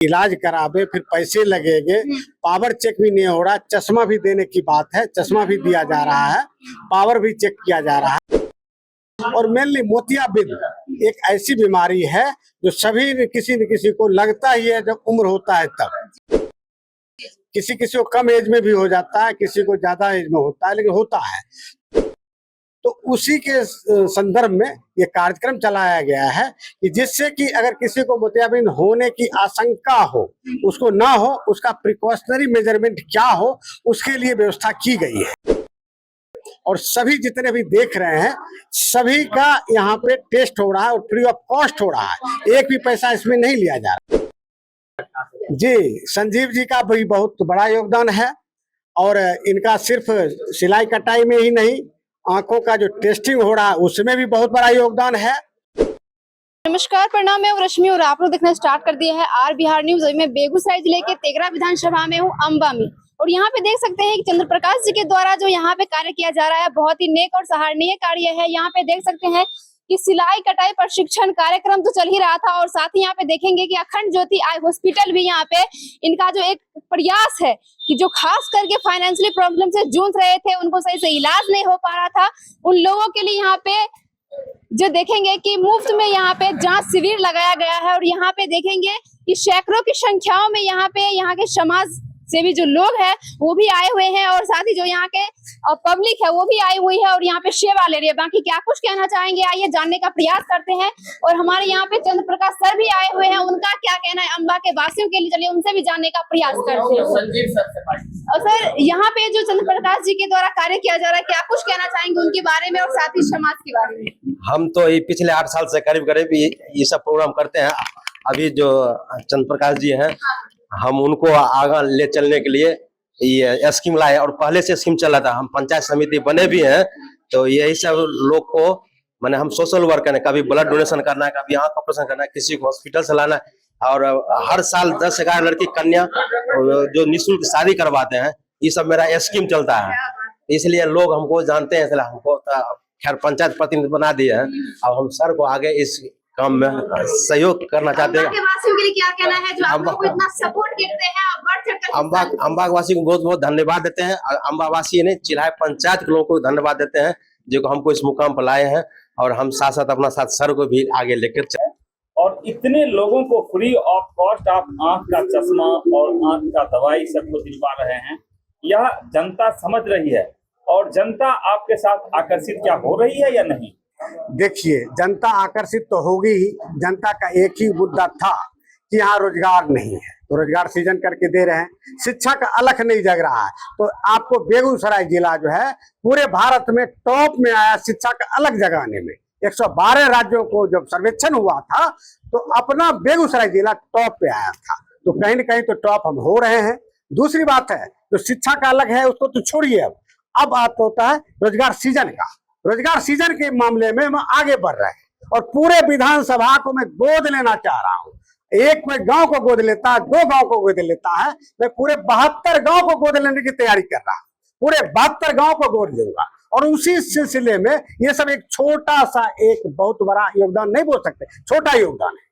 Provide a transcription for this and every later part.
इलाज करावे, फिर पैसे लगेंगे, पावर चेक भी नहीं हो रहा, चश्मा भी देने की बात है, चश्मा भी दिया जा रहा है, पावर भी चेक किया जा रहा है। और मेनली मोतियाबिंद एक ऐसी बीमारी है जो सभी किसी न किसी को लगता ही है जब उम्र होता है तब। किसी किसी को कम एज में भी हो जाता है, किसी को ज्यादा एज में होता है, लेकिन होता है। तो उसी के संदर्भ में ये कार्यक्रम चलाया गया है कि जिससे कि अगर किसी को मोतियाबिंद होने की आशंका हो, उसको ना हो, उसका प्रिकॉशनरी मेजरमेंट क्या हो, उसके लिए व्यवस्था की गई है। और सभी जितने भी देख रहे हैं, सभी का यहाँ पे टेस्ट हो रहा है और फ्री ऑफ कॉस्ट हो रहा है, एक भी पैसा इसमें नहीं लिया जा रहा। जी, संजीव जी का भी बहुत बड़ा योगदान है और इनका सिर्फ सिलाई कटाई में ही नहीं, आंखों का जो टेस्टिंग हो रहा है उसमें भी बहुत बड़ा योगदान है। नमस्कार, प्रणाम, मैं रश्मि और आप लोग देखना स्टार्ट कर दिया है आर बिहार न्यूज। मैं बेगूसराय जिले के तेघरा विधानसभा में हूँ, अम्बा में, और यहाँ पे देख सकते हैं कि चंद्र प्रकाश जी के द्वारा जो यहाँ पे कार्य किया जा रहा है बहुत ही नेक और सराहनीय कार्य है। यहाँ पे देख सकते हैं कि सिलाई कटाई प्रशिक्षण कार्यक्रम तो चल ही रहा था और साथ ही यहाँ पे देखेंगे कि अखंड ज्योति आई हॉस्पिटल भी यहाँ पे इनका जो एक प्रयास है कि जो खास करके फाइनेंशियली प्रॉब्लम से जूझ रहे थे, उनको सही से इलाज नहीं हो पा रहा था, उन लोगों के लिए यहाँ पे जो देखेंगे कि मुफ्त में यहाँ पे जांच शिविर लगाया गया है। और यहाँ पे देखेंगे कि सैकड़ों की संख्याओं में यहाँ पे यहाँ के समाज सेवी जो लोग हैं वो भी आए हुए हैं और साथ ही जो यहाँ के पब्लिक है वो भी आई हुई है और यहाँ पे सेवा ले रही है। बाकी क्या कुछ कहना चाहेंगे, आइए जानने का प्रयास करते हैं। और हमारे यहाँ पे चंद्र प्रकाश सर भी आए हुए हैं, उनका क्या कहना है अम्बा के वासियों के लिए, चलिए उनसे भी जानने का प्रयास करते हैं। और सर, यहाँ पे जो चंद्र प्रकाश जी के द्वारा कार्य किया जा रहा है, क्या कुछ कहना चाहेंगे उनके बारे में और साथ ही समाज के बारे में? हम तो ये पिछले 8 साल से करीब करीब ये सब प्रोग्राम करते हैं। अभी जो चंद्र प्रकाश जी हैं, हम उनको आगे ले चलने के लिए ये स्कीम लाए और पहले से स्कीम चला था। हम पंचायत समिति बने भी हैं, तो यही सब लोग को मैंने हम सोशल वर्क करना, कभी ब्लड डोनेशन करना है, कभी आंख ऑपरेशन करना है, किसी को हॉस्पिटल से लाना है। और हर साल 10-11 लड़की कन्या जो निःशुल्क शादी करवाते हैं, ये सब मेरा स्कीम चलता है। इसलिए लोग हमको जानते हैं, इसलिए हमको खैर पंचायत प्रतिनिधि बना दिए हैं। अब हम सर को आगे इस काम में सहयोग करना चाहते हैं। वासियों के लिए क्या कहना है जो आप लोगों को इतना सपोर्ट करते हैं? अम्बा वासी को बहुत बहुत धन्यवाद देते हैं। अम्बा वासी ने चिल्हाय पंचायत के लोगों को धन्यवाद देते हैं जो हमको इस मुकाम पर लाए हैं, और हम साथ साथ अपना साथ सर को भी आगे लेकर चले। और इतने लोगों को फ्री ऑफ कॉस्ट आप आंख का चश्मा और आंख का दवाई सबको दिलवा रहे हैं, यह जनता समझ रही है। और जनता आपके साथ आकर्षित क्या हो रही है या नहीं? देखिए, जनता आकर्षित तो होगी ही। जनता का एक ही मुद्दा था कि यहाँ रोजगार नहीं है, तो रोजगार सृजन करके दे रहे हैं। शिक्षा का अलख नहीं जग रहा है, तो आपको बेगूसराय जिला जो है पूरे भारत में टॉप में आया शिक्षा का अलग जगाने में। 112 राज्यों को जब सर्वेक्षण हुआ था तो अपना बेगूसराय जिला टॉप पे आया था, तो कहीं न कहीं तो टॉप हम हो रहे हैं। दूसरी बात है, जो शिक्षा का अलग है उसको तो छोड़िए, अब बात होता है रोजगार सृजन का। रोजगार सृजन के मामले में हम आगे बढ़ रहे हैं और पूरे विधानसभा को मैं गोद लेना चाह रहा हूँ। एक में गांव को गोद लेता है, 2 गांव को गोद लेता है, मैं पूरे 72 गांव को गोद लेने की तैयारी कर रहा हूँ। पूरे 72 गांव को गोद लूंगा और उसी सिलसिले में ये सब एक छोटा सा, एक बहुत बड़ा योगदान नहीं बोल सकते, छोटा योगदान है।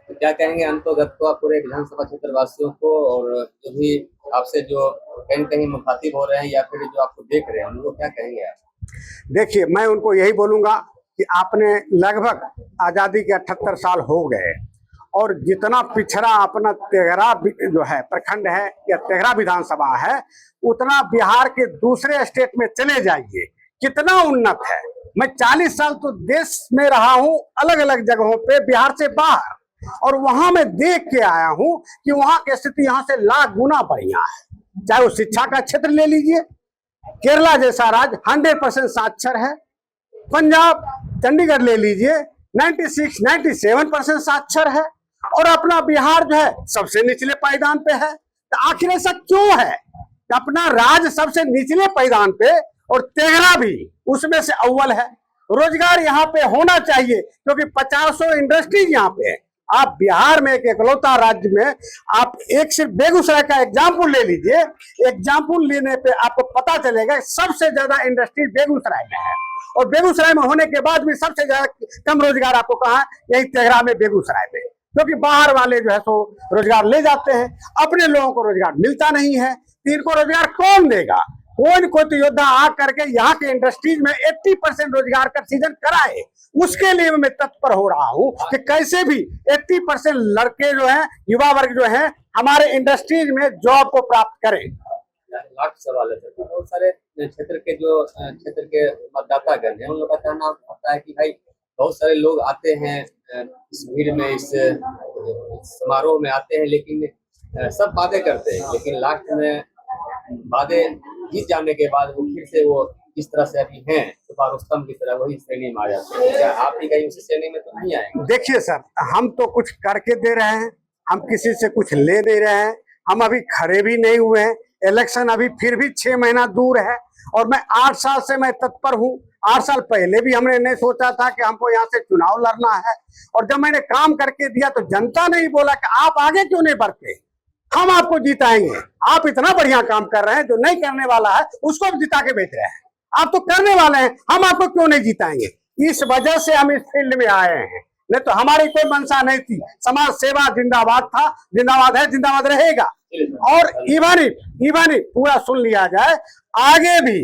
तो क्या कहेंगे अंतोगत तो आप पूरे विधानसभा क्षेत्र वासियों को, और जो भी आपसे जो कहीं कहीं मुखातिब हो रहे हैं या फिर जो आपको देख रहे हैं, उनको क्या कहेंगे आप? देखिए, मैं उनको यही बोलूंगा कि आपने लगभग आजादी के 78 साल हो गए और जितना पिछड़ा अपना तेघरा जो है प्रखंड है या तेघरा विधानसभा है, उतना बिहार के दूसरे स्टेट में चले जाइए, कितना उन्नत है। मैं 40 साल तो देश में रहा हूं, अलग अलग जगहों पे बिहार से बाहर, और वहां मैं देख के आया हूं कि वहां की स्थिति यहाँ से लाख गुना बढ़िया है। चाहे वो शिक्षा का क्षेत्र ले लीजिए, केरला जैसा राज्य 100% साक्षर है। पंजाब, चंडीगढ़ ले लीजिए, 96-97% साक्षर है। और अपना बिहार जो है सबसे निचले पायदान पे है। तो आखिर ऐसा क्यों है कि अपना राज्य सबसे निचले पायदान पे और तेघरा भी उसमें से अव्वल है? रोजगार यहाँ पे होना चाहिए क्योंकि 50 इंडस्ट्रीज यहाँ पे है। आप बिहार में एक इकलौता राज्य में आप एक सिर्फ बेगूसराय का एग्जाम्पल ले लीजिए, एग्जाम्पल लेने पे आपको पता चलेगा सबसे ज्यादा इंडस्ट्री बेगूसराय में है, और बेगूसराय में होने के बाद भी सबसे ज्यादा कम रोजगार आपको कहाँ, यही तेघरा में, बेगूसराय में। क्योंकि बाहर वाले जो है सो रोजगार ले जाते हैं, अपने लोगों को रोजगार मिलता नहीं है। तो इनको रोजगार कौन देगा? कोई न कोई तो योद्धा आ करके यहाँ के इंडस्ट्रीज में 80% रोजगार का सृजन कराए। उसके लिए मैं तत्पर हो रहा हूँ कि कैसे भी 80% लड़के जो हैं, युवा वर्ग जो है, हमारे इंडस्ट्रीज में जॉब को प्राप्त करें। लास्ट सवाल है सर, बहुत सारे क्षेत्र के मतदातागण हैं, उन लोगों का कहना होता है कि भाई बहुत सारे लोग आते हैं इस भीड़ में, इस समारोह में आते हैं, लेकिन सब वादे करते हैं, लेकिन लास्ट में वादे जीत जाने के बाद वो फिर से वो जिस तरह से अभी हैं तो रुस्तम की तरह वही श्रेणी में आ जाते हैं। क्या आप भी कहीं उसी श्रेणी में तो नहीं आएंगे? देखिए सर, हम तो कुछ करके दे रहे हैं, हम किसी से कुछ ले दे रहे हैं, हम अभी खड़े भी नहीं हुए हैं। इलेक्शन अभी फिर भी 6 महीना दूर है और मैं 8 साल से मैं तत्पर हूँ। 8 साल पहले भी हमने नहीं सोचा था कि हमको यहाँ से चुनाव लड़ना है, और जब मैंने काम करके दिया तो जनता ने ही बोला कि आप आगे क्यों नहीं बढ़ते, हम आपको जिताएंगे। आप इतना बढ़िया काम कर रहे हैं, जो नहीं करने वाला है उसको भी जिता के बेच रहे हैं। आप तो करने वाले हैं, हम आपको क्यों नहीं जिताएंगे? इस वजह से हम इस फील्ड में आए हैं, नहीं तो हमारी कोई मंशा नहीं थी। समाज सेवा जिंदाबाद था, जिंदाबाद है, जिंदाबाद रहेगा। और इवानी पूरा सुन लिया जाए, आगे भी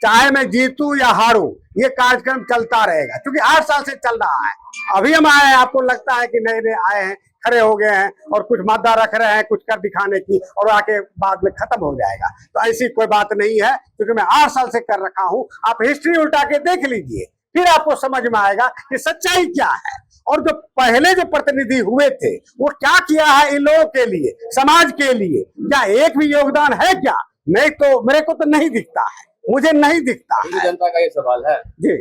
चाहे मैं जीतूं या हारूं, ये कार्यक्रम चलता रहेगा, क्योंकि 8 साल से चल रहा है। अभी हम आए हैं, आपको लगता है कि नए आए हैं, खड़े हो गए हैं और कुछ मादा रख रहे हैं कुछ कर दिखाने की, और आके बाद में खत्म हो जाएगा। तो ऐसी कोई बात नहीं है, क्योंकि मैं 8 साल से कर रखा हूं। आप हिस्ट्री उल्टा के देख लीजिए, फिर आपको समझ में आएगा कि सच्चाई क्या है। और जो पहले जो प्रतिनिधि हुए थे वो क्या किया है इन लोगों के लिए, समाज के लिए, क्या एक भी योगदान है क्या? नहीं, तो मेरे को तो नहीं दिखता है, मुझे नहीं दिखता है। जनता का ये सवाल है जी।